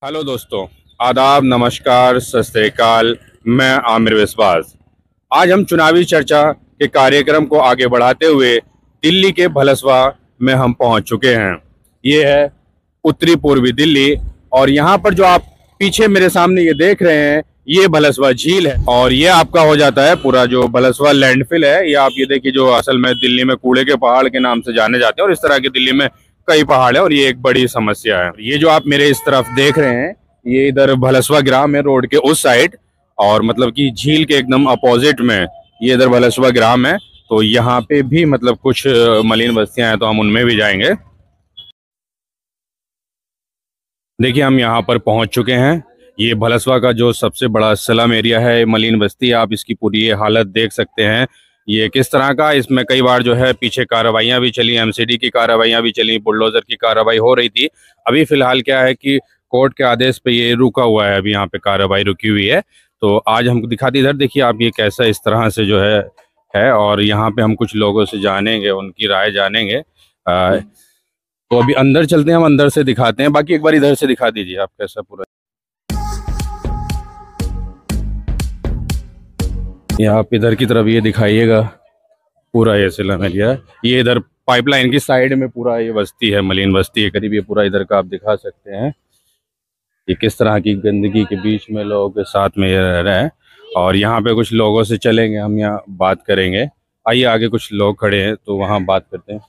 Hello दोस्तों, आदाब, नमस्कार, सत श्री अकाल। मैं आमिर विश्वास। आज हम चुनावी चर्चा के कार्यक्रम को आगे बढ़ाते हुए दिल्ली के भलसवा में हम पहुंच चुके हैं। ये है उत्तरी पूर्वी दिल्ली और यहाँ पर जो आप पीछे मेरे सामने ये देख रहे हैं, ये भलसवा झील है और ये आपका हो जाता है पूरा जो भलसवा लैंडफिल है। ये आप ये देखिए, जो असल में दिल्ली में कूड़े के पहाड़ के नाम से जाने जाते हैं और इस तरह के दिल्ली में कई पहाड़ है और ये एक बड़ी समस्या है। ये जो आप मेरे इस तरफ देख रहे हैं, ये इधर भलसवा ग्राम है रोड के उस साइड, और मतलब कि झील के एकदम अपोजिट में ये इधर भलसवा ग्राम है। तो यहाँ पे भी मतलब कुछ मलिन बस्तियां हैं, तो हम उनमें भी जाएंगे। देखिए, हम यहाँ पर पहुंच चुके हैं। ये भलसवा का जो सबसे बड़ा स्लम एरिया है, मलिन बस्ती, आप इसकी पूरी ये हालत देख सकते हैं। ये किस तरह का, इसमें कई बार जो है पीछे कार्रवाइयाँ भी चली, एमसीडी की कार्रवाइयाँ भी चली, बुलडोजर की कार्रवाई हो रही थी। अभी फिलहाल क्या है कि कोर्ट के आदेश पे ये रुका हुआ है, अभी यहाँ पे कार्रवाई रुकी हुई है। तो आज हमको दिखाते, इधर देखिए आप, ये कैसा इस तरह से जो है और यहाँ पे हम कुछ लोगों से जानेंगे, उनकी राय जानेंगे। तो अभी अंदर चलते हैं, हम अंदर से दिखाते हैं। बाकी एक बार इधर से दिखा दीजिए आप कैसा पूरा। ये आप इधर की तरफ ये दिखाइएगा, पूरा ये स्लम एरिया। ये इधर पाइपलाइन की साइड में पूरा ये बस्ती है, मलिन बस्ती है करीब। ये पूरा इधर का आप दिखा सकते हैं, ये किस तरह की गंदगी के बीच में लोगों के साथ में ये रह रहे हैं। और यहाँ पे कुछ लोगों से चलेंगे, हम यहाँ बात करेंगे। आइए, आगे कुछ लोग खड़े हैं तो वहाँ बात करते हैं।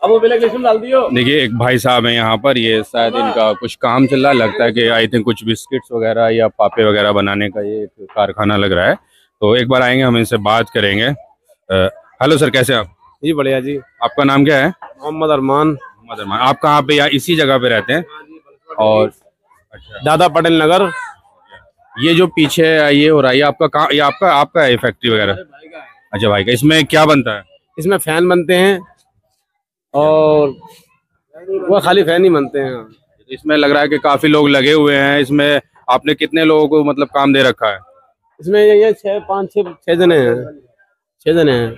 अब वो डाल दियो। देखिए, एक भाई साहब है यहाँ पर, ये शायद इनका कुछ काम चल रहा है, लगता है कि आई थिंक कुछ बिस्किट्स वगैरह या पापे वगैरह बनाने का ये एक कारखाना लग रहा है। तो एक बार आएंगे, हम इनसे बात करेंगे। हेलो सर, कैसे आप? जी बढ़िया जी। आपका नाम क्या है? मोहम्मद अरमान। मोहम्मद अरमान। आप कहाँ पे, या इसी जगह पे रहते हैं? और अच्छा, दादा पटेल नगर। ये जो पीछे ये हो रहा है, ये आपका कहाँ, ये आपका आपका है फैक्ट्री वगैरह? अच्छा भाई का। इसमें क्या बनता है? इसमें फैन बनते हैं और वो खाली फैन ही बनते हैं। इसमें लग रहा है कि काफी लोग लगे हुए हैं। इसमें आपने कितने लोगों को मतलब काम दे रखा है? इसमें ये 6 जने हैं। 6 जने हैं।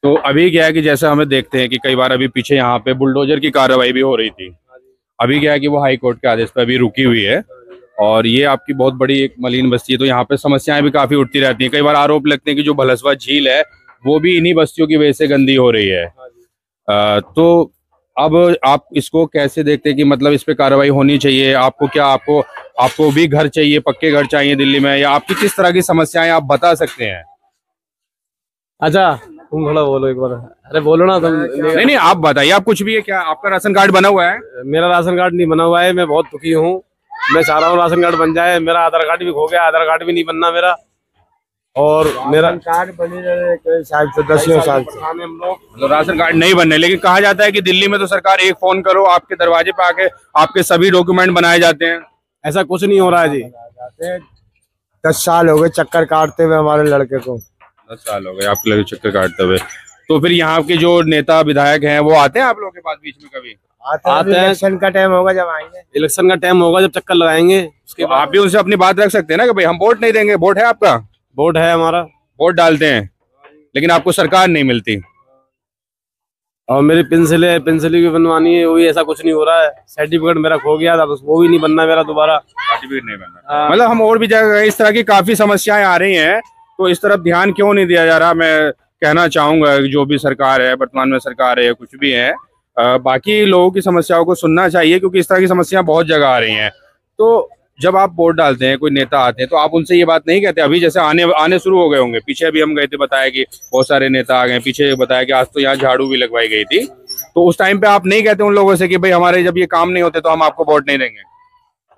तो अभी क्या है कि जैसा हमें देखते हैं कि कई बार अभी पीछे यहाँ पे बुलडोजर की कार्रवाई भी हो रही थी। अभी क्या है कि वो हाई कोर्ट के आदेश पर अभी रुकी हुई है और ये आपकी बहुत बड़ी एक मलिन बस्ती है। तो यहाँ पे समस्याएं भी काफी उठती रहती हैं। कई बार आरोप लगते हैं कि जो भलसवा झील है वो भी इन्हीं बस्तियों की वजह से गंदी हो रही है। तो अब आप इसको कैसे देखते हैं कि मतलब इस पे कार्रवाई होनी चाहिए? आपको क्या, आपको भी घर चाहिए, पक्के घर चाहिए दिल्ली में, या आपकी किस तरह की समस्याएं आप बता सकते हैं? अच्छा, तुम थोड़ा बोलो एक बार। अरे बोलो ना तुम। नहीं नहीं, आप बताइए, आप कुछ भी है क्या? आपका राशन कार्ड बना हुआ है? मेरा राशन कार्ड नहीं बना हुआ है, मैं बहुत दुखी हूँ। मैं चाह रहा हूँ राशन कार्ड बन जाए। मेरा आधार कार्ड भी खो गया, आधार कार्ड भी नहीं बनना मेरा। और मेरा कार्ड बनी रहे साल से 10 साल से हम लोग। तो राशन कार्ड नहीं बनने, लेकिन कहा जाता है कि दिल्ली में तो सरकार एक फोन करो, आपके दरवाजे पे आके आपके सभी डॉक्यूमेंट बनाए जाते हैं। ऐसा कुछ नहीं हो रहा है जी। 10 साल हो गए चक्कर काटते हुए हमारे लड़के को। 10 साल हो गए आपके लगे चक्कर काटते हुए। तो फिर यहाँ के जो नेता विधायक हैं वो आते हैं आप लोगों के पास बीच में कभी? आते हैं। इलेक्शन का टाइम होगा जब आएंगे। इलेक्शन का टाइम होगा जब चक्कर लगाएंगे, उसके तो बाद आप भी उनसे अपनी बात रख सकते हैं ना कि भाई हम वोट नहीं देंगे। वोट है आपका? वोट है हमारा। वोट डालते हैं, लेकिन आपको सरकार नहीं मिलती। और मेरी पेंसिल भी बनवानी है, वो भी ऐसा कुछ नहीं हो रहा है। सर्टिफिकेट मेरा खो गया था, वो भी नहीं बनना मेरा दोबारा। सर्टिफिकेट नहीं बनना। मतलब हम और भी जगह इस तरह की काफी समस्याएं आ रही हैं, तो इस तरफ ध्यान क्यों नहीं दिया जा रहा? मैं कहना चाहूंगा जो भी सरकार है, वर्तमान में सरकार है, कुछ भी है, बाकी लोगों की समस्याओं को सुनना चाहिए, क्योंकि इस तरह की समस्याएं बहुत जगह आ रही हैं। तो जब आप वोट डालते हैं, कोई नेता आते हैं, तो आप उनसे ये बात नहीं कहते? अभी जैसे आने शुरू हो गए होंगे, पीछे अभी हम गए थे, बताया कि बहुत सारे नेता आ गए। पीछे बताया कि आज तो यहाँ झाड़ू भी लगवाई गई थी। तो उस टाइम पे आप नहीं कहते उन लोगों से कि भाई हमारे जब ये काम नहीं होते तो हम आपको वोट नहीं देंगे?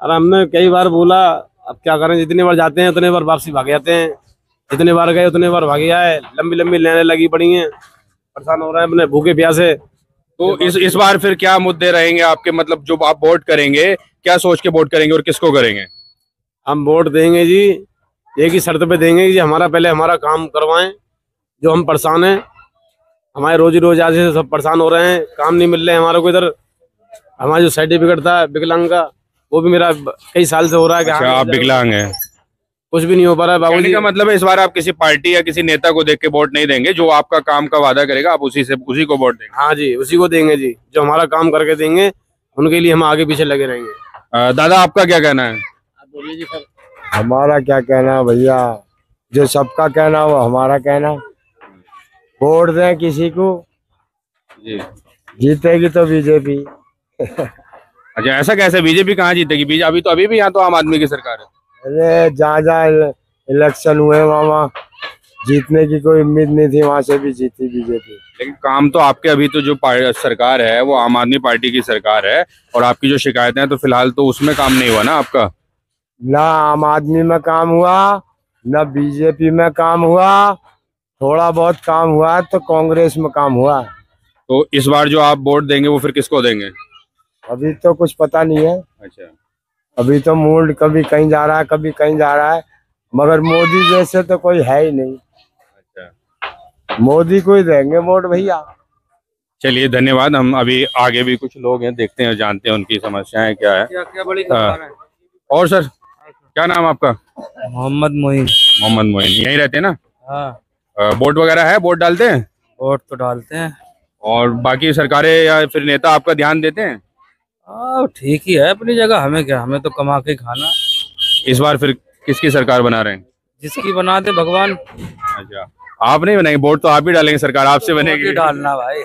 और हमने कई बार बोला, अब क्या करें, जितने बार जाते हैं उतने बार वापसी भाग जाते हैं। जितने बार गए उतने बार भागे आए। लंबी लंबी लाइनें लगी पड़ी हैं, परेशान हो रहे हैं अपने भूखे प्यासे। तो इस बार फिर क्या मुद्दे रहेंगे आपके? मतलब जो आप वोट करेंगे, क्या सोच के वोट करेंगे और किसको करेंगे? हम वोट देंगे जी, एक ही शर्त पे देंगे कि पहले हमारा काम करवाएं। जो हम परेशान हैं, हमारे रोजी रोजाना से सब परेशान हो रहे हैं, काम नहीं मिल रहे हैं हमारे को। इधर हमारा जो सर्टिफिकेट था विकलांग का, वो भी मेरा कई साल से हो रहा है कि अच्छा, आप विकलांग हैं? कुछ भी नहीं हो पा रहा है बाबूजी। का मतलब है इस बार आप किसी पार्टी या किसी नेता को देख के वोट नहीं देंगे, जो आपका काम का वादा करेगा आप उसी को वोट देंगे? हाँ जी, उसी को देंगे जी, जो हमारा काम करके देंगे, उनके लिए हम आगे पीछे लगे रहेंगे। दादा आपका क्या कहना है? आप बोलिए जी सर। हमारा क्या कहना है भैया, जो सबका कहना वो हमारा कहना। वोट दें किसी को, जी। जीतेगी तो बीजेपी। अच्छा, ऐसा कैसे? बीजेपी कहाँ जीतेगी? बीजेपी तो अभी भी यहाँ तो आम आदमी की सरकार है। अरे जहाँ जहाँ इलेक्शन हुए वहाँ जीतने की कोई उम्मीद नहीं थी, वहां से भी जीती बीजेपी। लेकिन काम तो आपके अभी तो जो सरकार है वो आम आदमी पार्टी की सरकार है, और आपकी जो शिकायतें हैं तो फिलहाल तो उसमें काम नहीं हुआ ना आपका। ना आम आदमी में काम हुआ, ना बीजेपी में काम हुआ। थोड़ा बहुत काम हुआ तो कांग्रेस में काम हुआ। तो इस बार जो आप वोट देंगे वो फिर किसको देंगे? अभी तो कुछ पता नहीं है। अच्छा। अभी तो मूड कभी कहीं जा रहा है, कभी कहीं जा रहा है, मगर मोदी जैसे तो कोई है ही नहीं। अच्छा, मोदी को ही देंगे वोट भैया। चलिए धन्यवाद। हम अभी आगे भी कुछ लोग हैं, देखते हैं, जानते हैं उनकी समस्याएं क्या है। क्या बड़ी और सर, क्या नाम आपका? मोहम्मद मोइन। मोहम्मद मोइन, यहीं रहते हैं ना? हाँ, वोट वगैरह है? वोट डालते हैं? वोट तो डालते हैं। और बाकी सरकारें या फिर नेता आपका ध्यान देते हैं? ठीक ही है अपनी जगह, हमें क्या, हमें तो कमा के खाना। इस बार फिर किसकी सरकार बना रहे हैं? जिसकी बना दे भगवान। अच्छा, आप नहीं बनाएंगे? वोट तो आप ही डालेंगे, सरकार आपसे बनेगी। डालना भाई,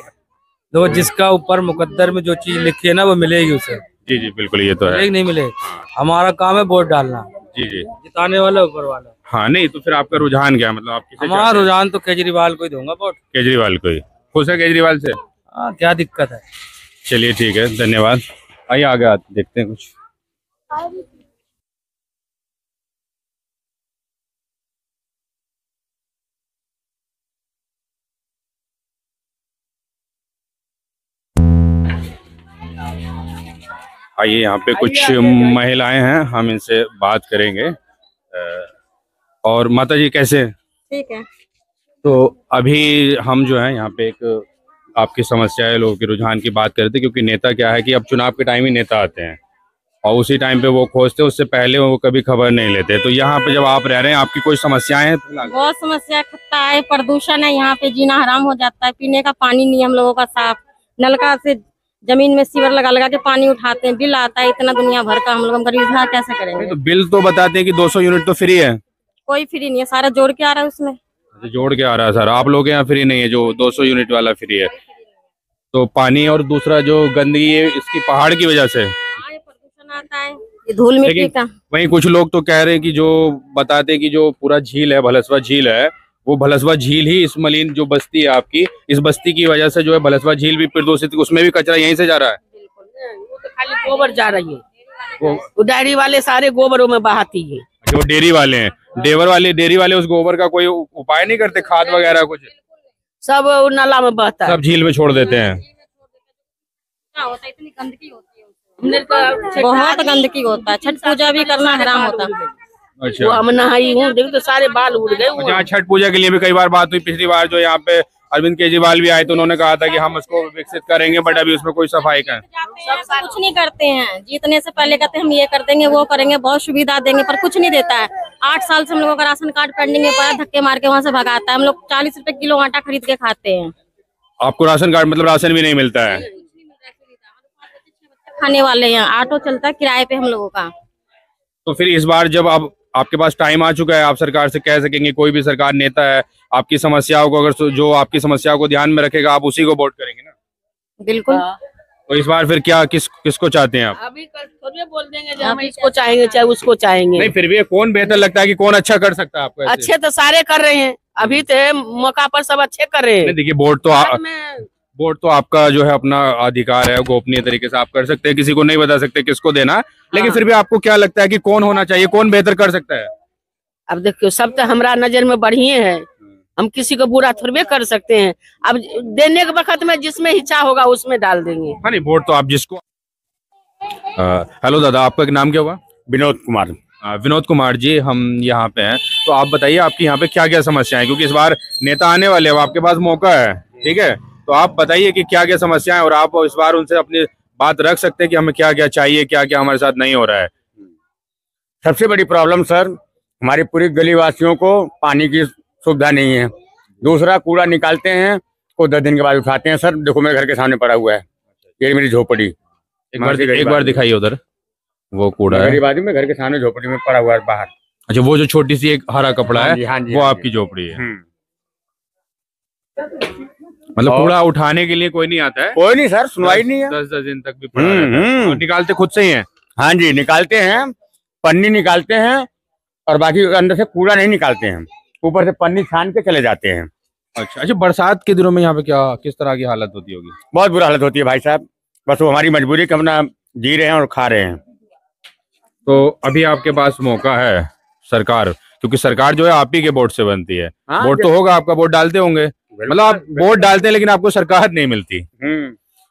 तो जिसका ऊपर मुकद्दर में जो चीज लिखी है ना वो मिलेगी उसे। जी जी बिल्कुल, ये तो है। मिलेगी नहीं मिले, हमारा काम है वोट डालना। जी जी। जिताने वाला ऊपर वाला। हाँ, नहीं तो फिर आपका रुझान क्या है? मतलब आप किसे हमारा चाहते हैं? रुझान तो केजरीवाल को ही दूंगा वोट। केजरीवाल को ही? खुश है केजरीवाल से? हाँ, क्या दिक्कत है। चलिए ठीक है, धन्यवाद। आइए आगे आते देखते हैं कुछ। आइए, यहाँ पे कुछ महिलाएं हैं, हम इनसे बात करेंगे। और माता जी कैसे? ठीक है। तो अभी हम जो है यहाँ पे एक आपकी समस्या है, लोगों के रुझान की बात करते हैं, क्योंकि नेता क्या है कि अब चुनाव के टाइम ही नेता आते हैं और उसी टाइम पे वो खोजते हैं, उससे पहले वो कभी खबर नहीं लेते। तो यहाँ पे जब आप रह रहे हैं, आपकी कोई समस्याएं हैं? बहुत समस्या, खत्ता है, प्रदूषण है, यहाँ पे जीना हराम हो जाता है। पीने का पानी नहीं हम लोगों का साफ, नलका से जमीन में सीवर लगा लगा के पानी उठाते हैं, बिल आता है इतना दुनिया भर का। हम लोग गरीब इतना कैसे करेंगे? तो बिल तो बताते हैं कि 200 यूनिट तो फ्री है। कोई फ्री नहीं है, सारा जोड़ के आ रहा है उसमें। जोड़ के आ रहा है सर, आप लोग के यहाँ फ्री नहीं है, जो 200 यूनिट वाला फ्री है। तो पानी और दूसरा जो गंदगी है इसकी पहाड़ की वजह से प्रदूषण आता है, ये धूल मिट्टी का। वहीं कुछ लोग तो कह रहे हैं कि जो बताते हैं कि जो पूरा झील है, भलसवा झील है, वो भलसवा झील ही इस मलिन जो बस्ती है आपकी, इस बस्ती की वजह से जो है भलसवा झील भी प्रदूषित, उसमें भी कचरा यहीं से जा रहा है। वो तो खाली गोबर जा रही है, वो डायरी वाले सारे गोबरों में बहाती है। जो डेयरी वाले हैं, डेयरी वाले उस गोबर का कोई उपाय नहीं करते, खाद वगैरह कुछ? सब नाला में बहता है, सब झील में छोड़ देते हैं। क्या होता है, इतनी गंदगी होती है, बहुत गंदगी होता है। छठ पूजा भी करना हराम होता है। अच्छा, वो हम नहाई हूँ, देखो तो सारे बाल उड़ गए। यहाँ छठ पूजा के लिए भी कई बार बात हुई। पिछली बार जो यहाँ पे अरविंद केजरीवाल भी आए तो उन्होंने कहा था कि हम उसको विकसित करेंगे, बट अभी उसमें कोई सफाई का कुछ नहीं करते हैं। जीतने से पहले कहते हैं हम ये कर देंगे, वो करेंगे, बहुत सुविधा देंगे, पर कुछ नहीं देता है। 8 साल से हम लोगों का राशन कार्ड पेंडिंग है पड़ा, धक्के मार के वहाँ से भगाता है। हम लोग 40 रुपए किलो आटा खरीद के खाते हैं। आपको राशन कार्ड मतलब राशन भी नहीं मिलता है? खाने वाले हैं, ऑटो चलता है किराए पे हम लोगों का। तो फिर इस बार जब अब आपके पास टाइम आ चुका है, आप सरकार से कह सकेंगे, कोई भी सरकार नेता है आपकी समस्याओं को, अगर जो आपकी समस्याओं को ध्यान में रखेगा, आप उसी को वोट करेंगे ना? बिल्कुल। तो इस बार फिर क्या किसको चाहते हैं आप? अभी थोड़ी बोल देंगे जो हम इसको चाहेंगे चाहे उसको चाहेंगे। नहीं, फिर भी कौन बेहतर लगता है कि कौन अच्छा कर सकता है आपको? अच्छे तो सारे कर रहे हैं, अभी तो मौका पर सब अच्छे कर रहे हैं। देखिए, वोट तो आपका जो है अपना अधिकार है, गोपनीय तरीके से आप कर सकते हैं, किसी को नहीं बता सकते किसको देना। लेकिन फिर भी आपको क्या लगता है कि कौन होना चाहिए, कौन बेहतर कर सकता है? अब देखियो, सब तो हमारा नजर में बढ़िया है, हम किसी को बुरा थोड़े कर सकते हैं। अब देने के वक्त में जिसमें इच्छा होगा उसमें डाल देंगे। हाँ, नहीं, वोट तो आप जिसको। हेलो दादा, आपका नाम क्या हुआ? विनोद कुमार। विनोद कुमार जी, हम यहाँ पे हैं, तो आप बताइए आपकी यहाँ पे क्या क्या समस्या है, क्योंकि इस बार नेता आने वाले हैं, आपके पास मौका है, ठीक है? तो आप बताइए कि क्या क्या समस्याएं, और आप इस बार उनसे अपनी बात रख सकते हैं कि हमें क्या क्या चाहिए, क्या क्या हमारे साथ नहीं हो रहा है। सबसे बड़ी प्रॉब्लम सर, हमारी पूरी गली वासियों को पानी की सुविधा नहीं है। दूसरा, कूड़ा निकालते हैं को 10 दिन के बाद उठाते हैं। सर देखो, मेरे घर के सामने पड़ा हुआ है, ये मेरी झोपड़ी। एक बार दिखाइए उधर। वो कूड़ा है। गरीब आदमी घर के सामने झोपड़ी में पड़ा हुआ है बाहर। अच्छा, वो जो छोटी सी एक हरा कपड़ा हाँ जी, है हाँ जी, वो हाँ आपकी जी। झोपड़ी है। मतलब कूड़ा उठाने के लिए कोई नहीं आता है? कोई नहीं सर, सुनवाई नहीं है। 10-10 दिन तक भी पड़ा रहता है। और निकालते खुद से ही है? हाँ जी, निकालते हैं, पन्नी निकालते हैं और बाकी अंदर से कूड़ा नहीं निकालते हैं, ऊपर से पन्नी छान के चले जाते हैं। अच्छा, बरसात के दिनों में यहाँ पे किस तरह की हालत होती होगी? बहुत बुरा हालत होती है भाई साहब, बस वो हमारी मजबूरी कि हम ना जी रहे हैं और खा रहे हैं। तो अभी आपके पास मौका है, सरकार, क्योंकि सरकार जो है आप ही के वोट से बनती है। हाँ, वोट तो होगा, आपका वोट डालते होंगे, मतलब आप वोट डालते हैं लेकिन आपको सरकार नहीं मिलती।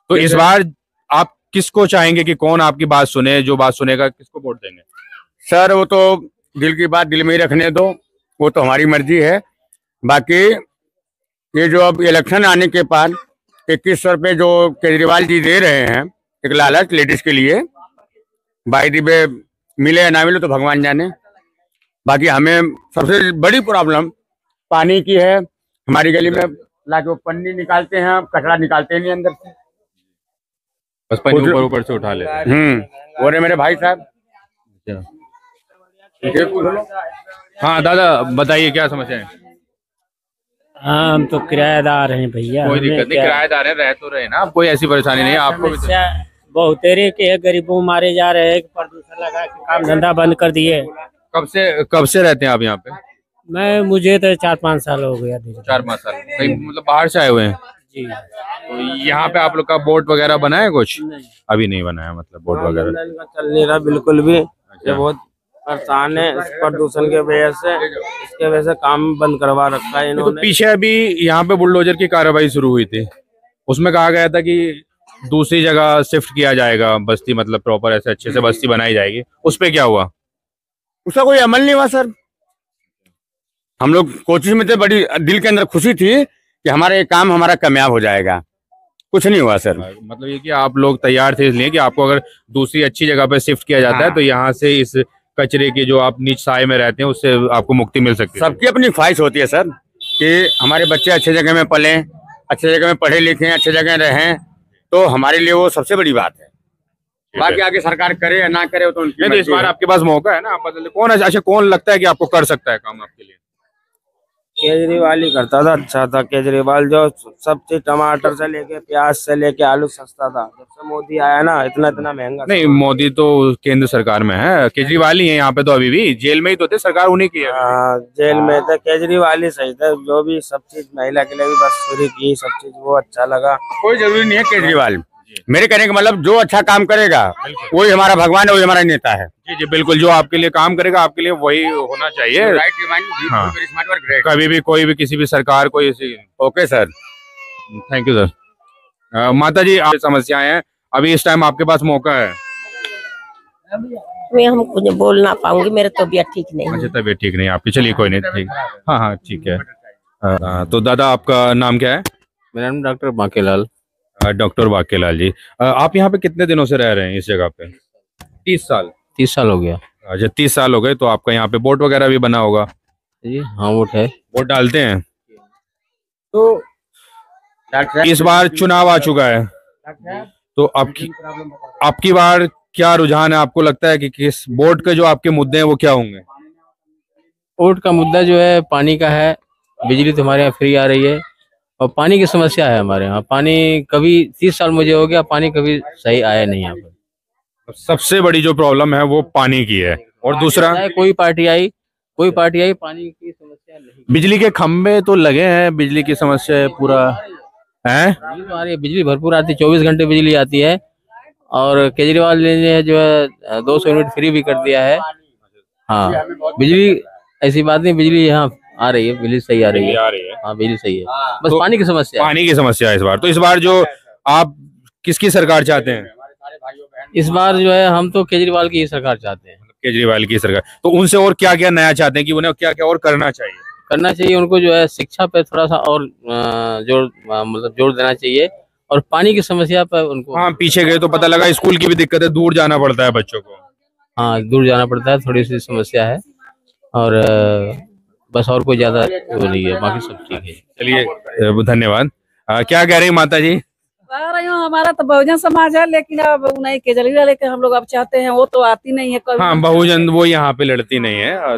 तो इस बार आप किसको चाहेंगे कि कौन आपकी बात सुने? जो बात सुनेगा किसको वोट देंगे? सर वो तो दिल की बात दिल में ही रखने दो, वो तो हमारी मर्जी है। बाकी ये जो अब इलेक्शन आने के बाद 2100 रुपये जो केजरीवाल जी दे रहे हैं एक लालच लेडीज के लिए, बाई दी वे मिले या ना मिले तो भगवान जाने। बाकी हमें सबसे बड़ी प्रॉब्लम पानी की है। हमारी गली में लाके वो पन्नी निकालते हैं, कचरा निकालते नहीं अंदर से, बस पानी ऊपर ऊपर से उठा लेते हैं। वो रहे मेरे भाई साहब। हाँ दादा, बताइए क्या समस्या है? हाँ, हम तो किराएदार हैं भैया। कोई दिक्कत नहीं, किराएदार है, रह तो रहे ना, कोई ऐसी परेशानी नहीं है आपको भी तो। समस्या बहुतेरे के है, गरीबों मारे जा रहे हैं, प्रदूषण लगा के काम धंधा बंद कर दिए। कब से रहते हैं आप यहाँ पे? मुझे तो 4-5 साल हो गया। 4-5 साल कहीं मतलब बाहर से आए हुए हैं? जी। तो यहाँ पे आप लोग का बोर्ड वगैरह बना है कुछ? अभी नहीं बना है, मतलब बोर्ड वगैरह चल नहीं रहा बिल्कुल भी। ये बहुत परेशान है इस प्रदूषण के वजह से, इसके वजह से काम बंद करवा रखा है तो इन्होंने। पीछे अभी यहाँ पे बुलडोजर की कार्रवाई शुरू हुई थी, उसमें कहा गया था कि दूसरी जगह शिफ्ट किया जाएगा बस्ती, मतलब प्रॉपर ऐसे अच्छे से बस्ती बनाई जाएगी, उस पे क्या हुआ? उसका कोई अमल नहीं हुआ सर। हम लोग कोशिश में थे, बड़ी दिल के अंदर खुशी थी कि हमारा ये काम हमारा कामयाब हो जाएगा, कुछ नहीं हुआ सर। मतलब ये कि आप लोग तैयार थे इसलिए कि आपको अगर दूसरी अच्छी जगह पे शिफ्ट किया जाता है तो यहाँ से इस कचरे की जो आप नीच साए में रहते हैं उससे आपको मुक्ति मिल सकती है। सबकी अपनी ख्वाहिश होती है सर कि हमारे बच्चे अच्छे जगह में पलें, अच्छे जगह में पढ़े लिखें, अच्छे जगह रहें, तो हमारे लिए वो सबसे बड़ी बात है। बाकी आगे सरकार करे या ना करे वो तो उनकी नहीं, तो इस बार आपके पास मौका है ना, आप बदल। कौन लगता है कि आपको कर सकता है काम आपके लिए? केजरीवाल ही करता था, अच्छा था केजरीवाल। जो सब चीज टमाटर से लेके प्याज से लेके आलू सस्ता था, जब से मोदी आया ना इतना महंगा। नहीं, मोदी तो केंद्र सरकार में है, केजरीवाल ही है यहाँ पे, तो अभी भी जेल में ही तो थे, सरकार उन्हीं की है। जेल में थे, केजरीवाल ही सही थे। जो भी सब चीज महिला के लिए भी बस फ्री की, सब चीज वो अच्छा लगा। कोई जरूरी नहीं है केजरीवाल, मेरे कहने का मतलब जो अच्छा काम करेगा वही हमारा भगवान है, वही हमारा नेता है। जी जी बिल्कुल, जो आपके लिए काम करेगा आपके लिए वही होना चाहिए। हाँ। कभी भी कोई भी किसी भी सरकार को ऐसी। Okay sir, thank you sir. माता जी, आप समस्याएं हैं, अभी इस टाइम आपके पास मौका है। मैं हम कुछ बोल ना पाऊंगी, मेरी तबीयत ठीक नहीं है। अच्छा, तबीयत ठीक नहीं है आपकी, चलिए कोई नहीं, ठीक। हाँ हाँ ठीक है। तो दादा, आपका नाम क्या है? मेरा नाम डॉक्टर बांकेलाल। डॉक्टर बाकेलाल जी, आप यहाँ पे कितने दिनों से रह रहे हैं इस जगह पे? 30 साल? 30 साल हो गया अच्छा, 30 साल हो गए, तो आपका यहाँ पे वोट वगैरह भी बना होगा? जी हाँ, वोट है। वोट डालते हैं? तो इस बार चुनाव आ चुका है, तो आपकी बार क्या रुझान है? आपको लगता है कि किस वोट के जो आपके मुद्दे हैं वो क्या होंगे? वोट का मुद्दा जो है पानी का है। बिजली तो हमारे यहाँ फ्री आ रही है और पानी की समस्या है हमारे यहाँ। पानी कभी 30 साल मुझे हो गया, पानी कभी सही आया नहीं यहाँ पर। सबसे बड़ी जो प्रॉब्लम है वो पानी की है, और दूसरा कोई पार्टी आई पानी की समस्या नहीं। बिजली के खंभे तो लगे हैं, बिजली की समस्या है पूरा है। बिजली तो आ रही है, बिजली भरपूर आती है, 24 घंटे बिजली आती है। और केजरीवाल ने जो है 200 यूनिट फ्री भी कर दिया है। हाँ, बिजली ऐसी बात नहीं, बिजली यहाँ आ रही है, बिजली सही आ रही है। हाँ, बिजली सही है, बस तो पानी की समस्या है। पानी की समस्या है इस बार। तो इस बार जो आप किसकी सरकार चाहते हैं? इस बार जो है हम तो केजरीवाल की ही सरकार चाहते हैं। केजरीवाल की सरकार। तो उनसे और क्या क्या नया चाहते हैं कि उन्हें क्या क्या और करना चाहिए? उनको जो है शिक्षा पे थोड़ा सा और जोर देना चाहिए, और पानी की समस्या पर उनको। हाँ, पीछे गए तो पता लगा स्कूल की भी दिक्कत है, दूर जाना पड़ता है बच्चों को। हाँ, दूर जाना पड़ता है, थोड़ी सी समस्या है, और बस और कोई ज्यादा वो नहीं है, बाकी सब ठीक है। चलिए, धन्यवाद। क्या कह रही माता जी? बता रही हूँ, हमारा तो बहुजन समाज है, लेकिन अब नहीं केजरीवाल लेके हम लोग अब चाहते हैं, वो तो आती नहीं है कभी। हाँ, बहुजन वो यहाँ पे लड़ती नहीं है।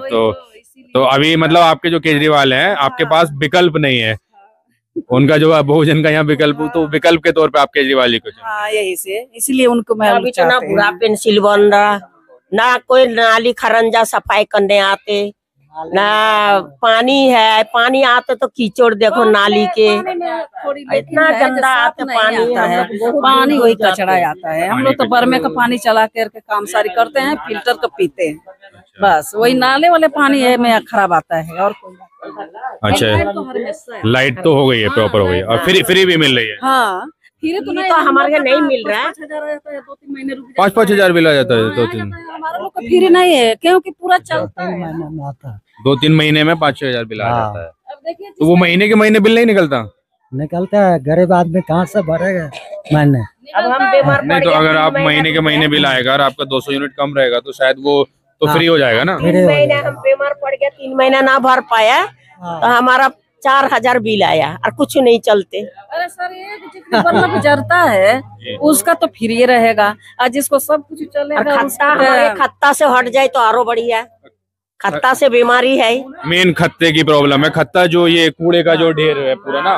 तो अभी मतलब आपके जो केजरीवाल हैं, आपके पास विकल्प नहीं है। उनका जो बहुजन का यहाँ विकल्प, तो विकल्प के तौर पे आप केजरीवाल जी को चुनें। हाँ, यही से इसलिए उनको मैं अभी तो ना बुरा पेंसिल बन रहा, ना कोई नाली खरंजा सफाई करने आते, ना पानी है। पानी आते तो कीचड़ देखो नाली के, इतना गंदा आते पानी है, पानी वही कचरा आता है। हम लोग तो बरमे का पानी चला करके काम सारी करते हैं, फिल्टर का पीते हैं, बस वही नाले वाले पानी है में खराब आता है। और अच्छा, लाइट तो हो गई है, प्रॉपर हो गई है, और फ्री भी मिल रही है। हाँ, फिर तो नहीं, हमारे यहाँ नहीं मिल रहा है। 2-3 महीने 5-5 हजार बिल आ जाता है। 2-3 हमारा लोग का फ्री नहीं है, क्योंकि पूरा चलता है। 2-3 महीने में 5-6 हजार बिल आ जाता है। अब देखिए, तो वो महीने के महीने बिल नहीं निकलता? निकलता है, गरीब आदमी कहाँ से भरेगा महीने। अब हम बीमार नहीं, तो अगर आप महीने के महीने बिल आएगा और आपका 200 यूनिट कम रहेगा, तो शायद वो तो फ्री हो जाएगा ना। 3 महीने हम बीमार पड़ गया, 3 महीना ना भर पाया, तो हमारा 4000 बिल आया और कुछ नहीं चलते। अरे सर, ये जितना बल्ब जलता है उसका तो फ्री रहेगा, और जिसको सब कुछ चलेगा खत्ता हमारे खत्ता से हट जाए तो आरो बढ़िया। खत्ता से बीमारी है, मेन खत्ते की प्रॉब्लम है। खत्ता जो ये कूड़े का जो ढेर है पूरा ना,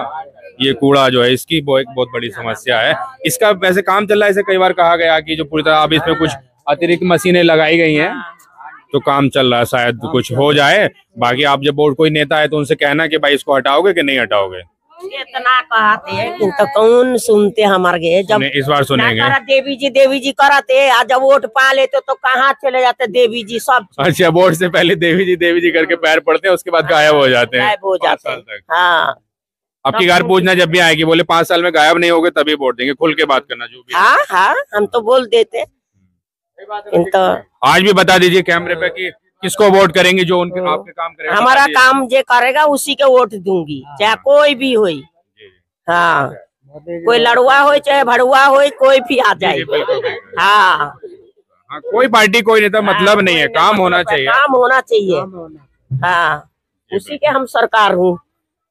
ये कूड़ा जो है, इसकी बहुत बड़ी समस्या है। इसका वैसे काम चल रहा है, इसे कई बार कहा गया कि जो पूरी तरह अब इसमें कुछ अतिरिक्त मशीनें लगाई गई हैं, तो काम चल रहा है, शायद कुछ हो जाए। बाकी आप जब बोर्ड कोई नेता है तो उनसे कहना कि भाई इसको हटाओगे कि नहीं हटाओगे। इतना कहते हैं तो कौन सुनते हमारे। जब इस बार सुनेंगे। देवी जी कराते, आज जब वोट पा लेते तो कहाँ चले जाते देवी जी सब। अच्छा, वोट से पहले देवी जी करके पैर पड़ते हैं, उसके बाद गायब हो जाते हैं। गायब हो जाते हैं। हाँ, आपकी घर पूछना जब भी आएगी, बोले 5 साल में गायब नहीं होगे तभी वोट देंगे। खुल के बात करना जो भी। हाँ हाँ, हम तो बोल देते। तो आज भी बता दीजिए कैमरे पे कि किसको वोट करेंगे जो उनके आपके काम करेगा। हमारा काम जो करेगा उसी के वोट दूंगी, चाहे कोई भी हो। हाँ, कोई लड़ुआ हो चाहे भड़ुआ हो, कोई भी आ जाए। हाँ, कोई पार्टी कोई नेता मतलब नहीं है, काम होना चाहिए। काम होना चाहिए। हाँ, उसी के हम सरकार हूँ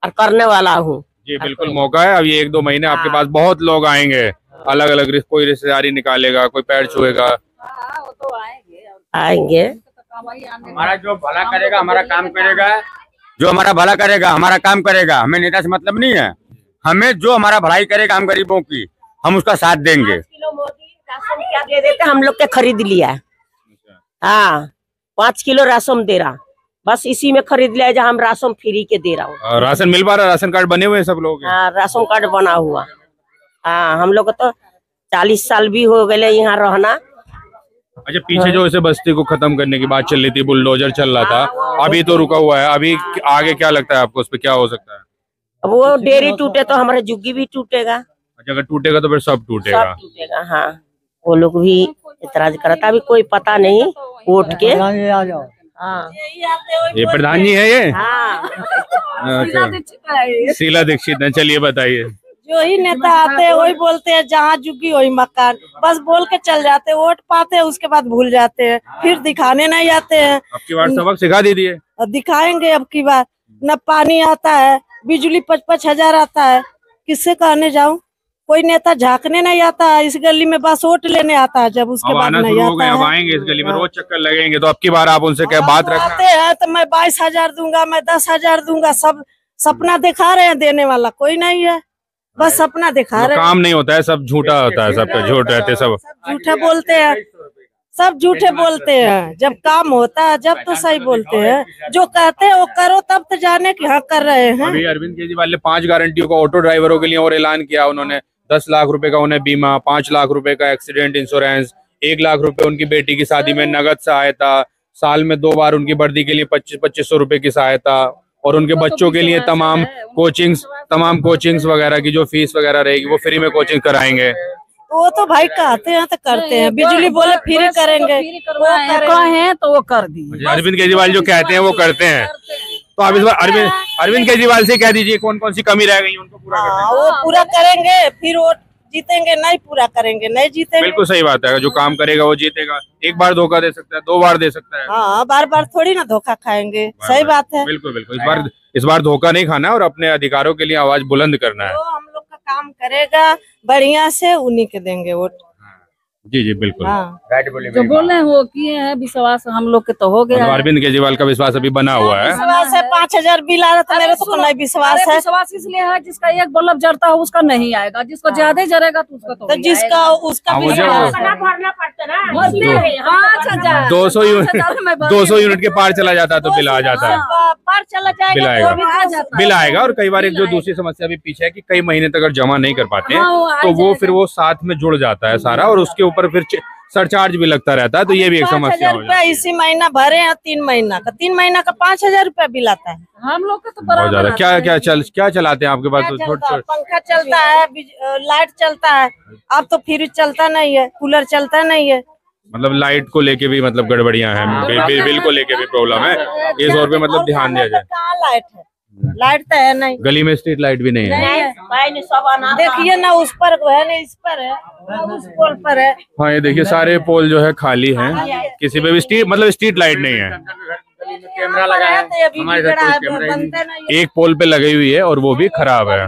और करने वाला हूँ। जी बिल्कुल, मौका है। अब ये 1-2 महीने आपके पास बहुत लोग आएंगे, अलग अलग, कोई रिश्तेदारी निकालेगा, कोई पैर छुएगा। आएंगे, हमारा जो भला करेगा हमारा काम करेगा, जो हमारा भला करेगा हमारा काम करेगा। हमें नेता से मतलब नहीं है, हमें जो हमारा भलाई करेगा हम गरीबों की, हम उसका साथ देंगे। 5 किलो मोदी राशन क्या दे देते, हम लोग के खरीद लिया। हाँ, 5 किलो राशन दे रहा, बस इसी में खरीद लिया, जहाँ हम राशन फ्री के दे रहा हूँ। राशन मिल पा रहा, राशन कार्ड बने हुए हैं सब लोग? हाँ, राशन कार्ड बना हुआ। हाँ, हम लोग तो 40 साल भी हो गए यहाँ रहना। अच्छा, पीछे जो इसे बस्ती को खत्म करने की बात चल रही थी, बुलडोजर चल रहा था, अभी तो रुका हुआ है। अभी आगे क्या लगता है आपको, उस पर क्या हो सकता है? अब वो डेयरी टूटे तो हमारे जुग्गी भी टूटेगा। अच्छा, अगर टूटेगा तो फिर सब टूटेगा। सब टूटेगा। हाँ, वो लोग भी इतराज करता, अभी कोई पता नहीं वोट के। हाँ, ये प्रधान जी है ये? हाँ। अच्छा, शीला दीक्षित है। चलिए बताइए। जो ही नेता आते हैं वही बोलते हैं जहाँ जुग्गी वही मकान, बस बोल के चल जाते हैं, वोट पाते हैं उसके बाद भूल जाते हैं, फिर दिखाने नहीं आते हैं। अब की बार सबक सिखा दीजिए। दिखाएंगे अब की बार। न पानी आता है, बिजली 5-5 हजार आता है, किससे कहने जाऊं? कोई नेता झांकने नहीं आता है इस गली में, बस वोट लेने आता है, जब उसके बाद नहीं आता है। अब आएंगे इस गली में, रोज चक्कर लगेंगे, तो अब की बार आप उनसे क्या बात रखना? आते हैं तो मैं 22,000 दूंगा, मैं 10,000 दूंगा, सब सपना दिखा रहे हैं, देने वाला कोई नहीं है, बस सपना दिखा रहे हैं। काम नहीं होता है, सब झूठा होता है, सबका झूठ रहते, सब झूठे बोलते हैं, सब झूठे बोलते हैं। जब काम होता है जब तो सही बोलते हैं, जो कहते हैं वो करो, तब तो जाने की हाँ कर रहे हैं। अभी अरविंद केजरीवाल ने 5 गारंटियों का ऑटो ड्राइवरों के लिए और ऐलान किया। उन्होंने 10 लाख रुपए का उन्हें बीमा, 5 लाख रुपए का एक्सीडेंट इंश्योरेंस, 1 लाख रुपए उनकी बेटी की शादी में नगद सहायता, साल में 2 बार उनकी वर्दी के लिए 2500 रुपए की सहायता, और उनके बच्चों के लिए तमाम कोचिंग्स वगैरह की जो फीस वगैरह रहेगी वो फ्री में कोचिंग कराएंगे। वो तो भाई कहते हैं तो करते हैं, बिजली बोले फ्री करेंगे, वो कहें तो वो कर दिए। अरविंद केजरीवाल जो कहते हैं वो करते हैं। तो आप इस बार अरविंद केजरीवाल से कह दीजिए कौन कौन सी कमी रह गई उनको पूरा करने। वो पूरा करेंगे, फिर वो जीतेंगे, नहीं पूरा करेंगे नहीं जीतेंगे। बिल्कुल सही बात है, जो काम करेगा वो जीतेगा। एक बार धोखा दे सकता है, 2 बार दे सकता है। हाँ, बार बार थोड़ी ना धोखा खाएंगे, सही बात है। बिल्कुल बिल्कुल, इस बार धोखा नहीं खाना है और अपने अधिकारों के लिए आवाज बुलंद करना है। तो हम लोग का काम करेगा बढ़िया से उन्हीं के देंगे वोट। जी जी बिल्कुल। जो बोले वो किए हैं, विश्वास हम लोग के तो हो गया। अरविंद केजरीवाल का विश्वास अभी बना हुआ है। विश्वास है, 5,000 बिल आ रहा था, मेरे तो नहीं विश्वास है। विश्वास इसलिए है जिसका एक बल्ब जलता हो उसका नहीं आएगा, जिसका ज्यादा जलेगा तो उसका तो जिसका उसका भरना पड़ता ना। 200 यूनिट के पार चला जाता है तो बिल आ जाता है। पार चला बिल जाएगा आएगा, बिल आएगा। और कई बार एक जो दूसरी समस्या भी पीछे है कि कई महीने तक अगर जमा नहीं कर पाते तो वो फिर वो साथ में जुड़ जाता है सारा, और उसके ऊपर फिर सरचार्ज भी लगता रहता है, तो ये भी एक समस्या हो जाती है। इसी महीना भरे हैं 3 महीना का, 3 महीना का 5,000 रुपया बिल आता है हम लोग का तो बहुत ज्यादा। क्या चलाते हैं आपके पास? तो छोटे पंखा चलता है, लाइट चलता है, अब तो फ्रिज चलता नहीं है, कूलर चलता नहीं है। मतलब लाइट को लेके भी मतलब गड़बड़ियां हैं, बिल को लेके भी प्रॉब्लम है, इस ओर पे मतलब ध्यान दिया जाए। कहाँ लाइट है? लाइट तो है नहीं, गली में स्ट्रीट लाइट भी नहीं है। देखिए ना, उस पर है ना, इस पर है, उस पोल पर है। हाँ ये देखिए सारे पोल जो है खाली हैं, किसी पे भी स्ट्रीट लाइट नहीं है। कैमरा लगा है हमारे इधर, एक पोल पे लगी हुई है और वो भी खराब है।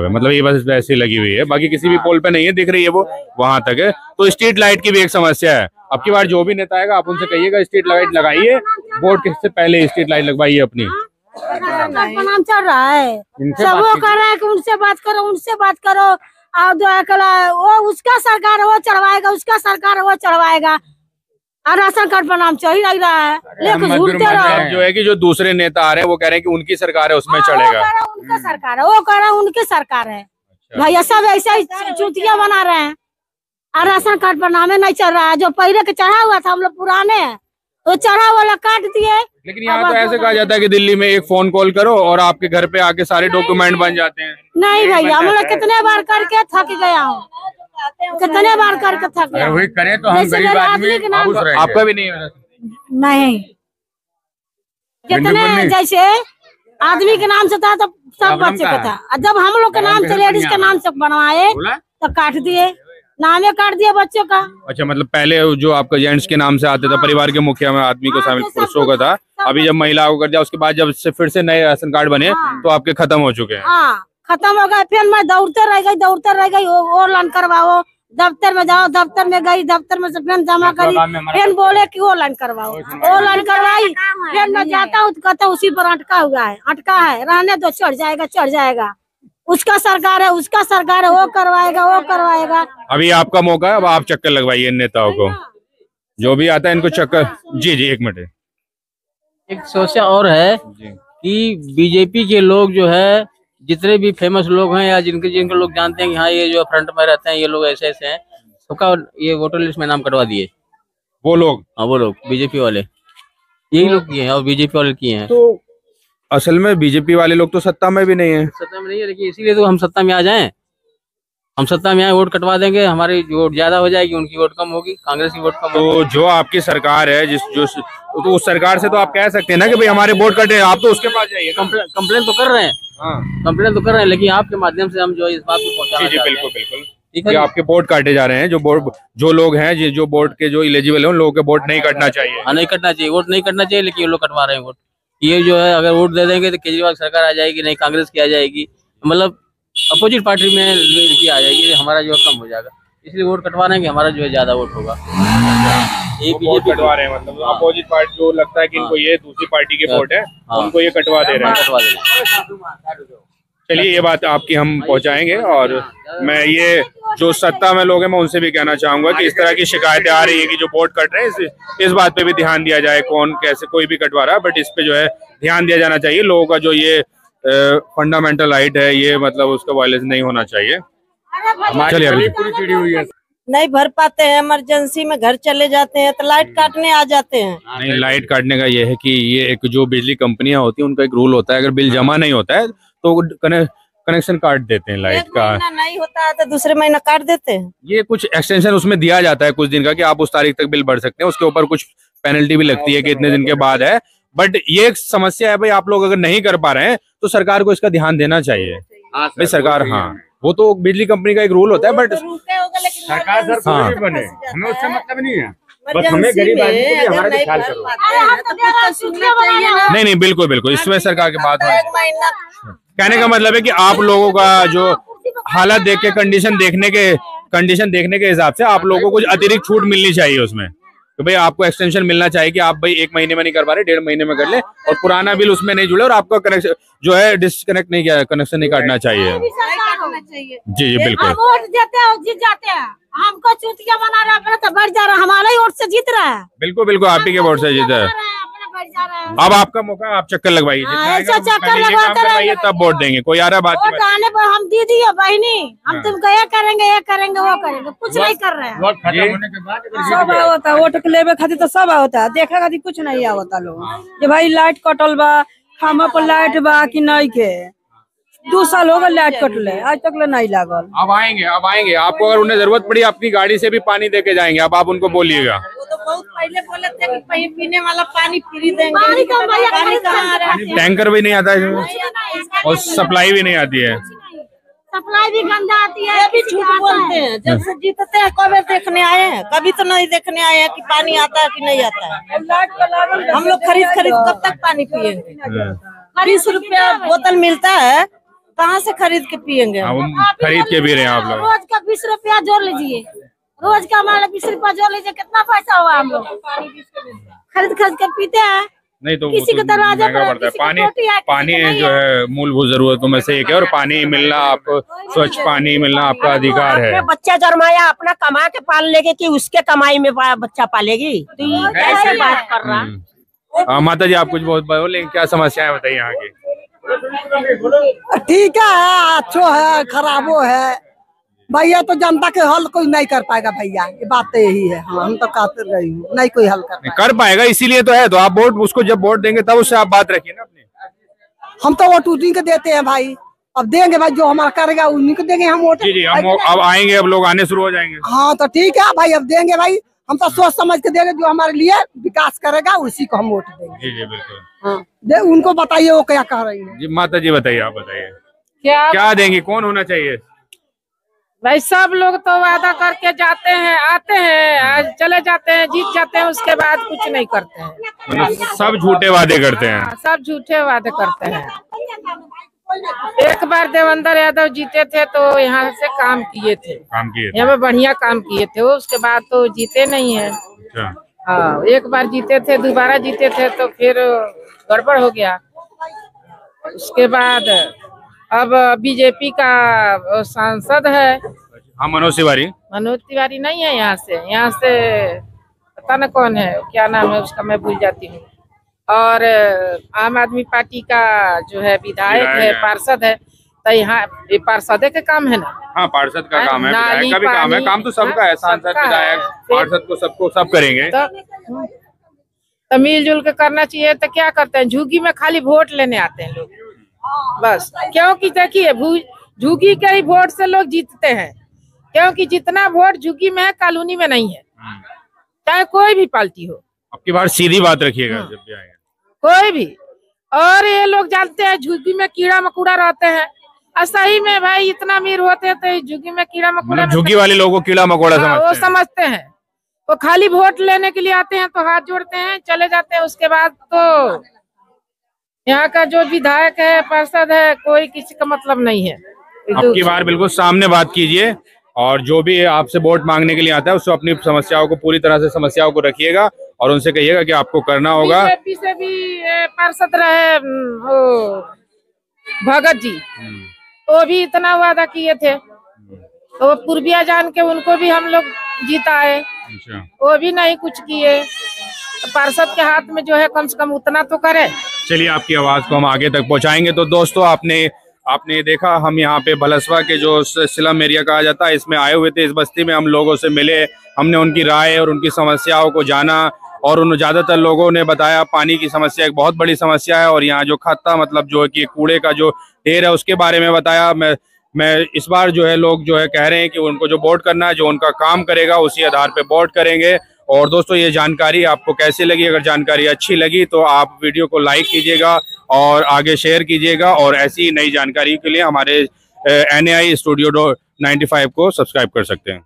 मतलब ये बस वैसे लगी हुई है, बाकी किसी भी पोल पे नहीं है, दिख रही है वो वहां तक है। तो स्ट्रीट लाइट की भी एक समस्या है। अब की बार जो भी नेता आएगा आप उनसे कहिएगा स्ट्रीट लाइट लगाइए, वोट से पहले स्ट्रीट लाइट लगवाइए अपनी। नाम चल रहा है, सब वो कर रहा है कि उनसे बात करो, उनसे बात करो। वो उसका सरकार वो चढ़वाएगा, उसका सरकार वो चढ़वाएगा, और राशन कार्ड पर नाम चढ़ ही नहीं रहा है, लेकिन घूमते रहो। जो है कि जो दूसरे नेता आ रहे हैं वो कह रहे हैं कि उनकी सरकार है उसमें चढ़ेगा, उनका सरकार है, वो कह रहा है उनकी सरकार है। भैया सब ऐसा ही चूतिया बना रहे हैं, और राशन कार्ड पर नामे नहीं चढ़ रहा है। जो पहले के चढ़ा हुआ था, हम लोग पुराने हैं, तो चढ़ा वाला काट दिए। लेकिन यहाँ तो ऐसे कहा जाता है कि दिल्ली में एक फोन कॉल करो और आपके घर पे आके सारे डॉक्यूमेंट बन जाते हैं। नहीं भैया, हम लोग कितने बार करके थक गया हूँ, कितने बार करके थक गया। वही करे तो हम गरीब आदमी आपका भी नहीं है? नहीं, कितने जैसे आदमी के नाम से था तो सब बच्चे का था, जब हम लोग के नाम से लेडीज के नाम से बनवाए तो काट दिए, नामे काट दिया बच्चों का। अच्छा, मतलब पहले जो आपका जेंट्स के नाम से आते था, परिवार के मुखिया में आदमी को शामिल पुरुषों का था, अभी जब महिलाओं को कर दिया, उसके बाद जब से फिर से नए राशन कार्ड बने तो आपके खत्म हो चुके हैं। हाँ, खत्म हो गए। फिर मैं दौड़ते रह गई, ऑनलाइन करवाओ, दफ्तर में जाओ, दफ्तर में गई, दफ्तर में से फिर जमा करी, फिर बोले कि ऑनलाइन करवाओ, ऑनलाइन करवाई, फिर मैं जाता हूँ तो कहता हूँ उसी पर अटका है, रहने दो, चढ़ जाएगा, उसका सरकार है, वो करवाएगा। अभी आपका मौका है, अब आप चक्कर लगवाइए नेताओं को, जो भी आता है इनको चक्कर। जी 1 मिनट। एक समस्या और है कि बीजेपी के लोग जो है, जितने भी फेमस लोग हैं या जिनके लोग जानते हैं कि हाँ ये जो फ्रंट में रहते हैं, ये लोग ऐसे हैं, सबका ये वोटर लिस्ट में नाम कटवा दिए वो लोग। हाँ, वो लोग बीजेपी वाले, यही लोग किए हैं और बीजेपी वाले किए हैं। तो असल में बीजेपी वाले लोग तो सत्ता में भी नहीं है। सत्ता में नहीं है, लेकिन इसीलिए तो हम सत्ता में आ जाएं। हम सत्ता में आए, वोट कटवा देंगे, हमारी वोट ज्यादा हो जाएगी, उनकी वोट कम होगी, कांग्रेस की वोट कम होगी। तो जो आपकी सरकार है, तो उस सरकार से तो आप कह सकते हैं ना कि भाई हमारे वोट कटे, आप तो उसके पास जाइए। कंप्लेन तो कर रहे हैं, कंप्लेन तो कर रहे हैं, लेकिन आपके माध्यम से हम जो इस बात को पहुंचाना चाहते हैं। बिल्कुल ठीक है, आपके वोट काटे जा रहे हैं। जो लोग हैं, जो वोट के जो इलिजिबल है, उन लोगों के वोट नहीं कटना चाहिए। हाँ, नहीं कटना चाहिए, वोट नहीं कटना चाहिए, लेकिन ये लोग कटवा रहे हैं वोट। ये जो है, अगर वोट दे देंगे तो केजरीवाल सरकार आ जाएगी, नहीं कांग्रेस की आ जाएगी, मतलब अपोजिट पार्टी में की आ जाएगी, हमारा जो है कम हो जाएगा। इसलिए वोट कटवा रहे हैं कि हमारा जो है ज्यादा वोट होगा। ये बीजेपी कटवा रहे हैं, मतलब अपोजिट पार्टी जो लगता है कि इनको ये दूसरी पार्टी के वोट है, उनको ये कटवा दे रहे हैं। चलिए, ये बात आपकी हम पहुंचाएंगे। और मैं ये जो सत्ता में लोग हैं, मैं उनसे भी कहना चाहूंगा कि इस तरह की शिकायतें आ रही है कि जो वोट कट रहे हैं, इस बात पे भी ध्यान दिया जाए। कौन कैसे कोई भी कटवा रहा है, बट इस पे जो है ध्यान दिया जाना चाहिए। लोगों का जो ये फंडामेंटल राइट है, ये मतलब उसका वायलेशन नहीं होना चाहिए। चलिए, अभी पूरी चिड़ी हुई है, नहीं भर पाते हैं, इमरजेंसी में घर चले जाते हैं तो लाइट काटने आ जाते हैं। नहीं, लाइट काटने का ये है कि ये एक जो बिजली कंपनियां होती हैं, उनका एक रूल होता है, अगर बिल जमा नहीं होता है तो कनेक्शन काट देते हैं लाइट का। नहीं होता है तो दूसरे महीना काट देते हैं। ये कुछ एक्सटेंशन उसमें दिया जाता है कुछ दिन का, कि आप उस तारीख तक बिल भर सकते हैं। उसके ऊपर कुछ पेनल्टी भी लगती है कि इतने दिन के बाद है। बट ये एक समस्या है भाई, आप लोग अगर नहीं कर पा रहे हैं तो सरकार को इसका ध्यान देना चाहिए। भाई सरकार, हाँ, वो तो बिजली कंपनी का एक रूल होता है, बट सरकार सर कोई भी बने, हमें उससे मतलब नहीं है, बस हमें गरीब आदमी को भी हमारा भी ख्याल करो। नहीं, बिल्कुल इसमें सरकार की बात है। कहने का मतलब है कि आप लोगों का जो हालत देख के कंडीशन देखने के हिसाब से आप लोगों को कुछ अतिरिक्त छूट मिलनी चाहिए उसमें, तो भाई आपको एक्सटेंशन मिलना चाहिए कि आप भाई 1 महीने में नहीं कर पा रहे 1.5 महीने में कर ले, और पुराना बिल उसमें नहीं जुड़े और आपका कनेक्शन जो है डिस्कनेक्ट नहीं किया, कनेक्शन नहीं काटना चाहिए। जी बिल्कुल। वोट देते हैं जीत जाते हैं, हमको चूतिया बना रहा है तो बढ़ जा रहा है, हमारा ही वोट से जीत रहा है। बिल्कुल बिल्कुल, आप ही के वोट से जीता है। अब आपका मौका, आप चक्कर लगवाइए, लगवाइए तब वोट देंगे। कोई आ रहा बात वोट आने पर हम दीदी है बहनी, हम तुम ये करेंगे ये करेंगे वो करेंगे, कुछ नहीं कर रहे हैं। सब होता है वोट के लेवे खातिर तो सब होता है, देखे खातिर कुछ नहीं होता लोग कि भाई लाइट कटल बा, खामा पर लाइट बा कि नहीं के 2 साल हो गए लाइट कटले, आज तक ले नहीं लागल। अब आएंगे आपको अगर उन्हें जरूरत पड़ी अपनी गाड़ी से भी पानी देके जाएंगे, अब आप उनको बोलिएगा। वो तो बहुत पहले बोले थे कि पीने वाला पानी फ्री देंगे, पानी कहाँ आ रहा है, टैंकर भी नहीं आता है और सप्लाई भी नहीं आती है, सप्लाई भी गंदा आती है। ये भी झूठ बोलते हैं, जब से जीतते हैं कभी देखने आए हैं, कभी तो नहीं देखने आए हैं कि पानी आता है कि नहीं आता है। हम लोग खरीद कब तक पानी पियेंगे? 20 रुपया बोतल मिलता है, कहाँ से खरीद के पियेंगे? खरीद के पी रहे हैं आप लोग। रोज का 20 रुपया जोड़ लीजिए, रोज का हमारा 20 रुपया जोड़ लीजिए, कितना पैसा हुआ? हम लोग खरीद के पीते हैं। नहीं तो किसी के दरवाजे पर पड़ता है पानी जो है मूलभूत जरूरतों में से एक है, और पानी मिलना, आपको स्वच्छ पानी मिलना आपका अधिकार है। बच्चा जन्माया अपना कमा के पाल लेगे कि उसके कमाई में बच्चा पालेगी, तो कैसे बात कर रहा? माता जी आप कुछ बहुत बोले, क्या समस्या है बताइए यहाँ की? ठीक है, अच्छो है खराबो है भैया, तो जनता के हल कोई नहीं कर पाएगा भैया, ये बात तो यही है। हम तो कहते रही हूँ नहीं कोई हल कर पाएगा, इसीलिए तो है, तो आप वोट उसको जब वोट देंगे तब उससे आप बात रखिए ना अपनी। हम तो वोट उन्हीं को देते हैं भाई, अब देंगे भाई, जो हमारा करेगा उन्हीं को देंगे हम वोट। जी हम अब आएंगे, अब लोग आने शुरू हो जाएंगे। हाँ तो ठीक है भाई, अब देंगे भाई, हम तो सोच समझ के देंगे, जो हमारे लिए विकास करेगा उसी को हम वोट देंगे। जी बिल्कुल। हाँ दे, उनको बताइए वो क्या कह रही है। जी माता जी बताइए, आप बताइए क्या देंगे, कौन होना चाहिए? भाई सब लोग तो वादा करके जाते हैं, आते हैं, चले जाते हैं, जीत जाते हैं, उसके बाद कुछ नहीं करते हैं। मतलब सब झूठे वादे करते हैं। सब झूठे वादे करते हैं। एक बार देवेंद्र यादव जीते थे तो यहाँ से काम किए थे, यहाँ पे बढ़िया काम किए थे, उसके बाद तो जीते नहीं है। हाँ एक बार जीते थे, दोबारा जीते थे तो फिर गड़बड़ हो गया। उसके बाद अब बीजेपी का सांसद है। हाँ मनोज तिवारी नहीं है यहाँ से पता न कौन है, क्या नाम है उसका, मैं भूल जाती हूँ। और आम आदमी पार्टी का जो है विधायक है, पार्षद है, तो यहाँ पार्षद के काम है ना। हाँ पार्षद का काम है, विधायक का भी काम है, काम तो सबका है, सांसद विधायक पार्षद को सबको सब करेंगे। तो मिलजुल के करना चाहिए। तो क्या करते हैं, झुग्गी में खाली वोट लेने आते हैं लोग बस, क्योंकि देखिए झुग्गी के ही वोट से लोग जीतते हैं, क्योंकि जितना वोट झुग्गी में है कॉलोनी में नहीं है, चाहे कोई भी पार्टी हो। अब की बार सीधी बात रखिएगा जब भी आएगा, कोई भी। और ये लोग जानते हैं झुग्गी में कीड़ा मकोड़ा रहते हैं, और सही में भाई इतना अमीर होते हैं तो झुग्गी में कीड़ा मकोड़ा, झुग्गी वाले लोगों को कीड़ा मकोड़ा वो समझते हैं। वो खाली वोट लेने के लिए आते हैं तो हाथ जोड़ते हैं, चले जाते हैं। उसके बाद तो यहाँ का जो विधायक है, पार्षद है, कोई किसी का मतलब नहीं है। अब की बार बिल्कुल सामने बात कीजिए, और जो भी आपसे वोट मांगने के लिए आता है उसको अपनी समस्याओं को पूरी तरह से समस्याओं को रखिएगा, और उनसे कहिएगा कि आपको करना होगा। बीजेपी से भी पार्षद रहे भगत जी, वो भी इतना वादा किए थे, तो पूर्विया जान के उनको भी हम लोग जीताए, वो भी नहीं कुछ किए। तो पार्षद के हाथ में जो है कम से कम उतना तो करे। चलिए आपकी आवाज को हम आगे तक पहुंचाएंगे। तो दोस्तों आपने देखा, हम यहाँ पे भलसवा के जो स्लम एरिया कहा जाता है, इसमें आए हुए थे। इस बस्ती में हम लोगों से मिले, हमने उनकी राय और उनकी समस्याओं को जाना, और उन ज्यादातर लोगों ने बताया पानी की समस्या एक बहुत बड़ी समस्या है, और यहाँ जो खत्ता मतलब जो है कि कूड़े का जो ढेर है उसके बारे में बताया। मैं इस बार जो है लोग जो है कह रहे हैं कि उनको जो वोट करना है, जो उनका काम करेगा उसी आधार पे वोट करेंगे। और दोस्तों ये जानकारी आपको कैसी लगी? अगर जानकारी अच्छी लगी तो आप वीडियो को लाइक कीजिएगा और आगे शेयर कीजिएगा, और ऐसी नई जानकारी के लिए हमारे NAI Studio 95 को सब्सक्राइब कर सकते हैं।